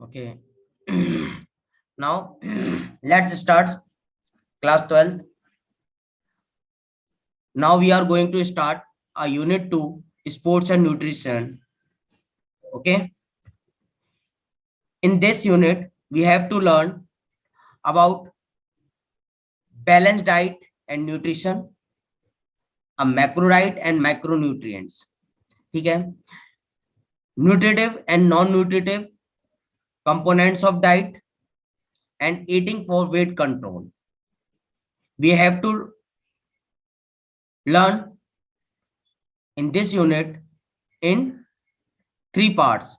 Okay. Now let's start class 12. Now we are going to start a unit 2 sports and nutrition. Okay. In this unit we have to learn about balanced diet and nutrition, a macro diet and macronutrients. ठीक है. Nutritive and non-nutritive components of diet and eating for weight control. We have to learn in this unit in 3 parts.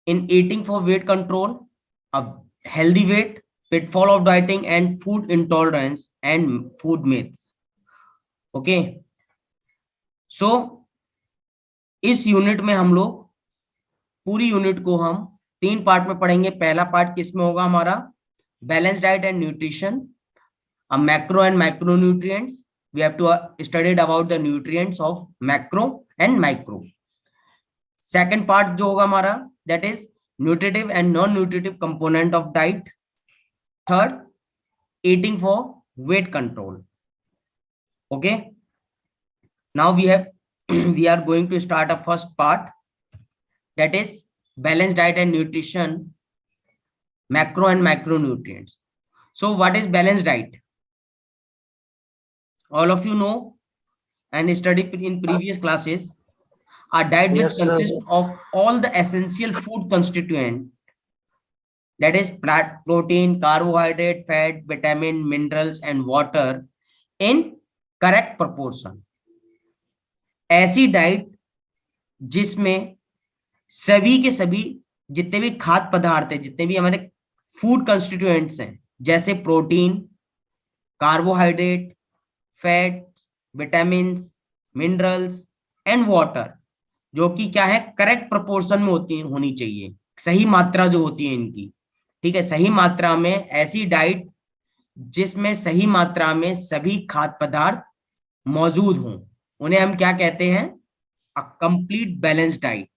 In eating for weight control, a healthy weight, pitfall of dieting, and food intolerance and food myths. Okay. So इस unit में हम लोग पूरी unit को हम 3 part में पढ़ेंगे. पहला पार्ट किस में होगा हमारा? Balance diet and nutrition, a macro and macronutrients. We have to studied about the nutrients of macro and micro. Second part जो होगा हमारा, that is nutritive and non-nutritive component of diet. Third, eating for weight control. Okay. Now we are going to start a first part, that is balanced diet and nutrition, macro and macronutrients. So what is balanced diet? All of you know and studied in previous classes. A diet which consists of all the essential food constituent, that is protein, carbohydrate, fat, vitamin, minerals and water in correct proportion. ऐसी diet जिसमें सभी के सभी जितने भी खाद्य पदार्थ हैं, जितने भी हमारे फूड कंस्टिट्यूएंट्स हैं, जैसे protein, carbohydrate, fat, vitamins, minerals and water, जो कि क्या है, करेक्ट प्रोपोर्शन में होनी चाहिए, सही मात्रा जो होती है इनकी. ठीक है, सही मात्रा में. ऐसी डाइट जिसमें सही मात्रा में सभी खाद्य पदार्थ मौजूद हों, उन्हें हम क्या कहते हैं? A complete balance diet.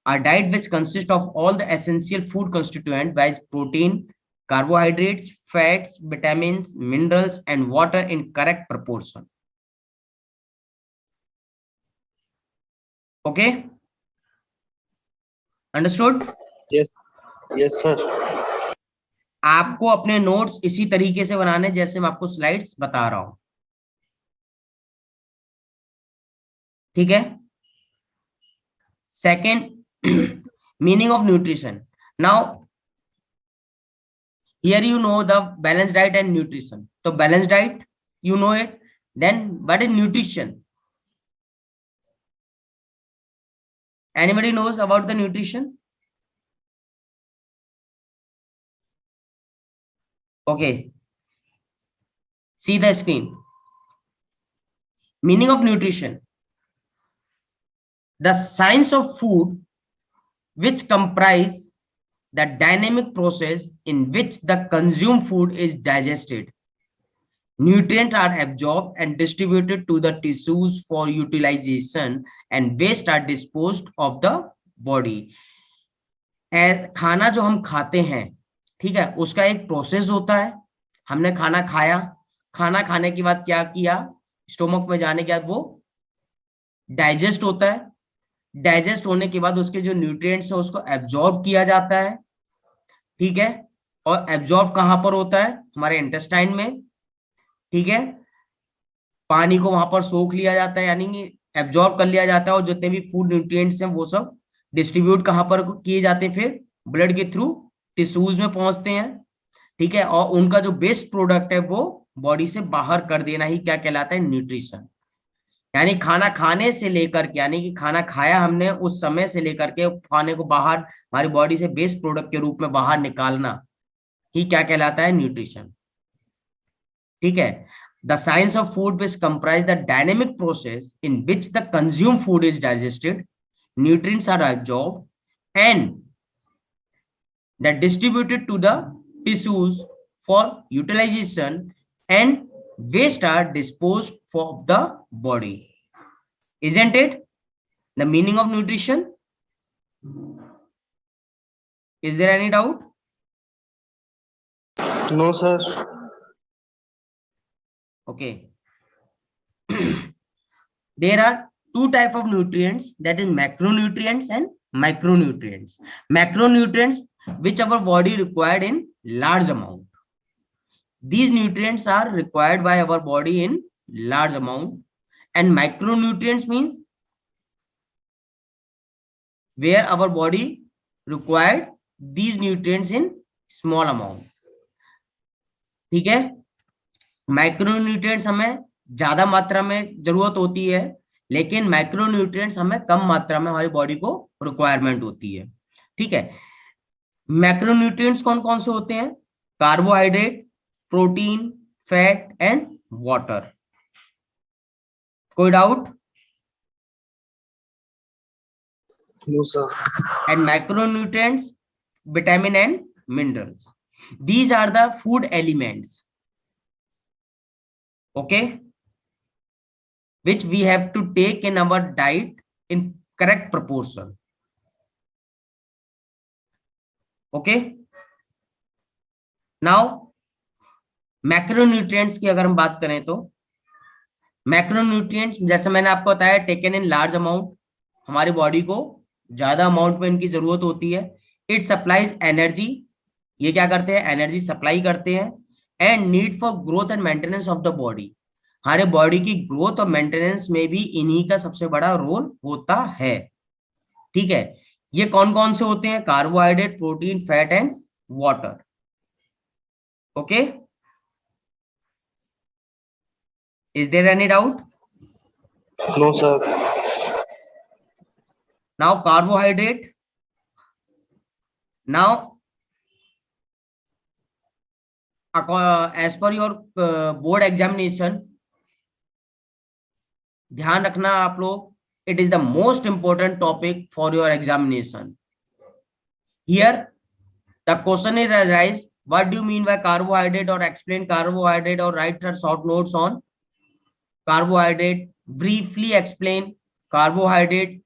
A diet which consists of all the essential food constituent, like protein, carbohydrates, fats, vitamins, minerals and water in correct proportion. Okay, understood? Yes sir. आपको अपने नोट्स इसी तरीके से बनाने जैसे मैं आपको स्लाइड्स बता रहा हूं. ठीक है. Second, meaning of nutrition. Now here you know the balanced diet and nutrition. So balanced diet, you know it. Then what is nutrition? Anybody knows about the nutrition? Okay, see the screen. Meaning of nutrition: the science of food which comprise the dynamic process in which the consumed food is digested. Nutrients are absorbed and distributed to the tissues for utilization and waste are disposed of the body. खाना जो हम खाते हैं, ठीक है, उसका एक process होता है. हमने खाना खाया, खाना खाने के बाद क्या किया, स्टोमक में जाने के बाद वो डाइजेस्ट होता है. डाइजेस्ट होने के बाद उसके जो न्यूट्रिएंट्स है उसको एब्जॉर्ब किया जाता है. ठीक है, और एब्जॉर्ब कहां पर होता है? हमारे इंटेस्टाइन में. ठीक है, पानी को वहां पर सोख लिया जाता है, यानी कि एब्जॉर्ब कर लिया जाता है, और जितने भी फूड न्यूट्रिएंट्स हैं वो सब डिस्ट्रीब्यूट कहां पर किए जाते हैं? फिर ब्लड के थ्रू टिश्यूज में पहुंचते हैं. ठीक है, और उनका जो बेस्ट प्रोडक्ट है वो बॉडी से बाहर कर देना ही क्या कहलाता है? न्यूट्रिशन. यानी खाना खाने से लेकर के, यानी कि खाना खाया हमने उस समय से लेकर के खाने को बाहर हमारी बॉडी से बेस्ट प्रोडक्ट के रूप में बाहर निकालना ही क्या कहलाता है? न्यूट्रिशन. ठीक है, the science of food which comprise the dynamic process in which the consume food is digested, nutrients are absorbed and the distributed to the tissues for utilisation and waste are disposed of the body. Isn't it? The meaning of nutrition? Is there any doubt? No, sir. Okay. There are two types of nutrients, that is macronutrients and micronutrients. Macronutrients which our body required in large amount. These nutrients are required by our body in large amount, and micronutrients means where our body required these nutrients in small amount. ठीक है, micronutrients हमें ज्यादा मात्रा में जरूरत होती है, लेकिन माइक्रोन्यूट्रिएंट्स हमें कम मात्रा में हमारी बॉडी को रिक्वायरमेंट होती है। ठीक है, मैक्रोन्यूट्रिएंट्स कौन कौन से होते हैं? Carbohydrate, protein, fat and water. कोई doubt? No, sir. And macronutrients, vitamin and minerals. These are the food elements, okay, which we have to take in our diet in correct proportion. Okay. Now, macronutrients की अगर हम बात करें तो macronutrients जैसे मैंने आपको बताया, टेकन इन लार्ज अमाउंट, हमारी बॉडी को ज्यादा अमाउंट में इनकी जरूरत होती है। इट सप्लाइज एनर्जी, ये क्या करते हैं? एनर्जी सप्लाई करते हैं। And need for growth and maintenance of the body, हमारे बॉडी की ग्रोथ और मेंटेनेंस में भी इन्हीं का सबसे बड़ा रोल होता है। ठीक है, ये कौन कौन से होते हैं? Carbohydrate, protein, fat and water. Okay, is there any doubt? No, sir. Now carbohydrate, now as per your board examination, ध्यान रखना आप लोग, it is the most important topic for your examination. Here the question is arise, what do you mean by carbohydrate, or explain carbohydrate, or write a short notes on carbohydrate, briefly explain carbohydrate.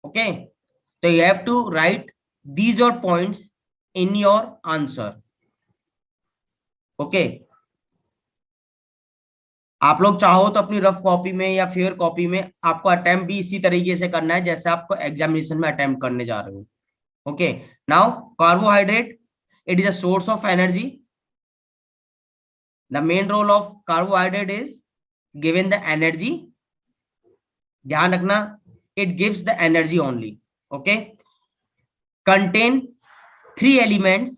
Okay, so you have to write these are points in your answer. Okay, आप लोग चाहो तो अपनी rough copy में या fair copy में आपको attempt भी इसी तरीके से करना है जैसे आपको एग्जामिनेशन में अटेम्प्ट करने जा रहे हो। Okay, now carbohydrate, it is a source of energy. The main role of carbohydrate is given the energy. ध्यान रखना, it gives the energy only. Okay, contain 3 elements.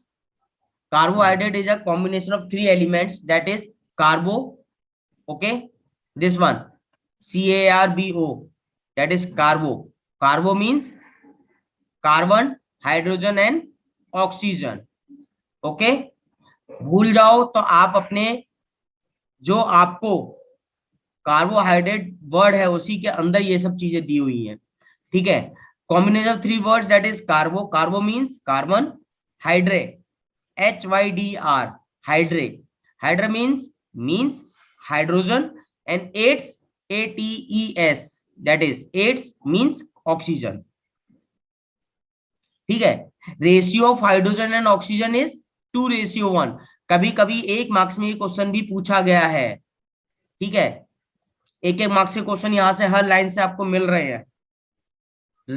Carbohydrate is a combination of 3 elements, that is carbo. Okay, this one CARBO, that is carbo. Carbo means carbon, hydrogen and oxygen. Okay, भूल जाओ तो आप अपने जो आपको carbohydrate word है उसी के अंदर ये सब चीजें दी हुई हैं। ठीक है, combination of 3 words, that is carbo. Carbo means carbon, hydra HYDR, hydra, hydra means hydrogen, and ates ATES, that is ates means oxygen. ठीक है, ratio of hydrogen and oxygen is 2:1। कभी कभी 1 मार्क्स में ये क्वेश्चन भी पूछा गया है। ठीक है, 1 मार्क्स के क्वेश्चन यहां से हर लाइन से आपको मिल रहे हैं।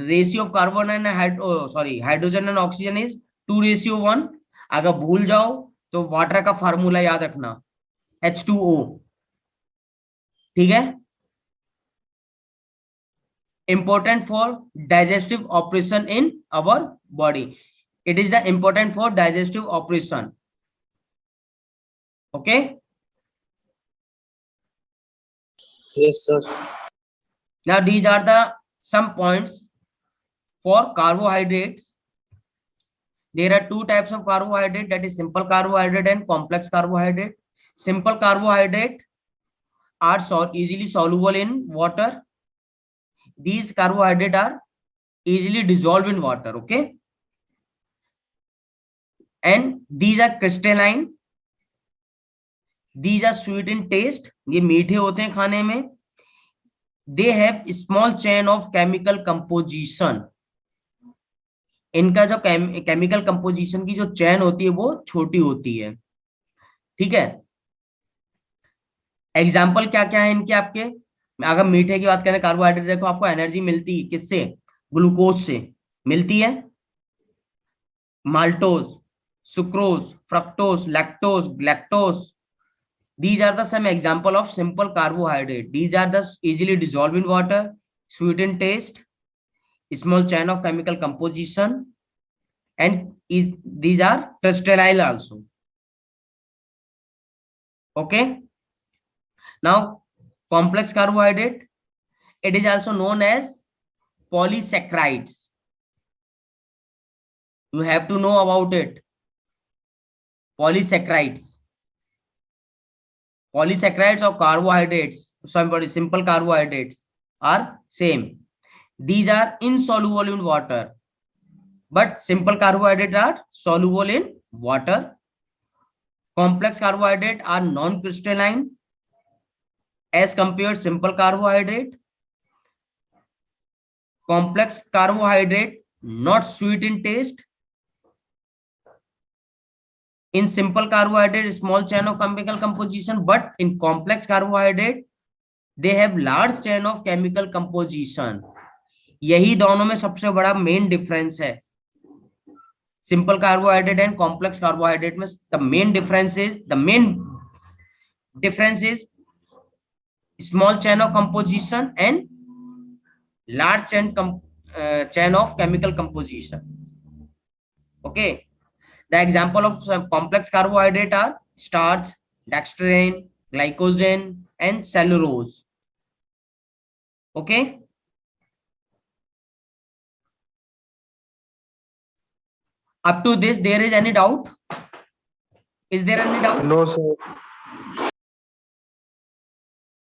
Ratio of carbon and hydrogen and oxygen is 2:1। अगर भूल जाओ तो वाटर का फार्मूला याद रखना, H2O। ठीक है, important for digestive operation in our body. It is the important for digestive operation. Okay, Yes, sir. now these are the some points for carbohydrates. There are 2 types of carbohydrate, that is simple carbohydrate and complex carbohydrate. Simple carbohydrate are easily soluble in water. These carbohydrates are easily dissolved in water. Okay, and these are crystalline. These are sweet in taste, ये मीठे होते हैं खाने में। they have small chain of chemical composition. इनका जो chemical composition की जो चैन होती है वो छोटी होती है, ठीक है। एग्जाम्पल क्या क्या है इनके आपके, अगर मीठे की बात करें, कार्बोहाइड्रेट, देखो आपको एनर्जी मिलती है किससे, ग्लूकोज से मिलती है, maltose, sucrose, fructose, lactose, these are the some example of simple carbohydrate. These are the easily dissolved in water, sweet in taste, small chain of chemical composition, and these are crystalline also. Okay, now complex carbohydrate, it is also known as polysaccharides. You have to know about it. Polysaccharides or carbohydrates, simple carbohydrates are same. These are insoluble in water, but simple carbohydrates are soluble in water. Complex carbohydrates are non-crystalline as compared simple carbohydrate. Complex carbohydrate not sweet in taste. In simple carbohydrate, small chain of chemical composition, but in complex carbohydrate, they have large chain of chemical composition. यही दोनों में सबसे बड़ा main difference है, simple carbohydrate and complex carbohydrate में। The main difference is small chain of composition and large chain of chemical composition. Okay, the example of complex carbohydrate are starch, dextrin, glycogen and cellulose. Okay, up to this there is any doubt? Is there any doubt? No, sir.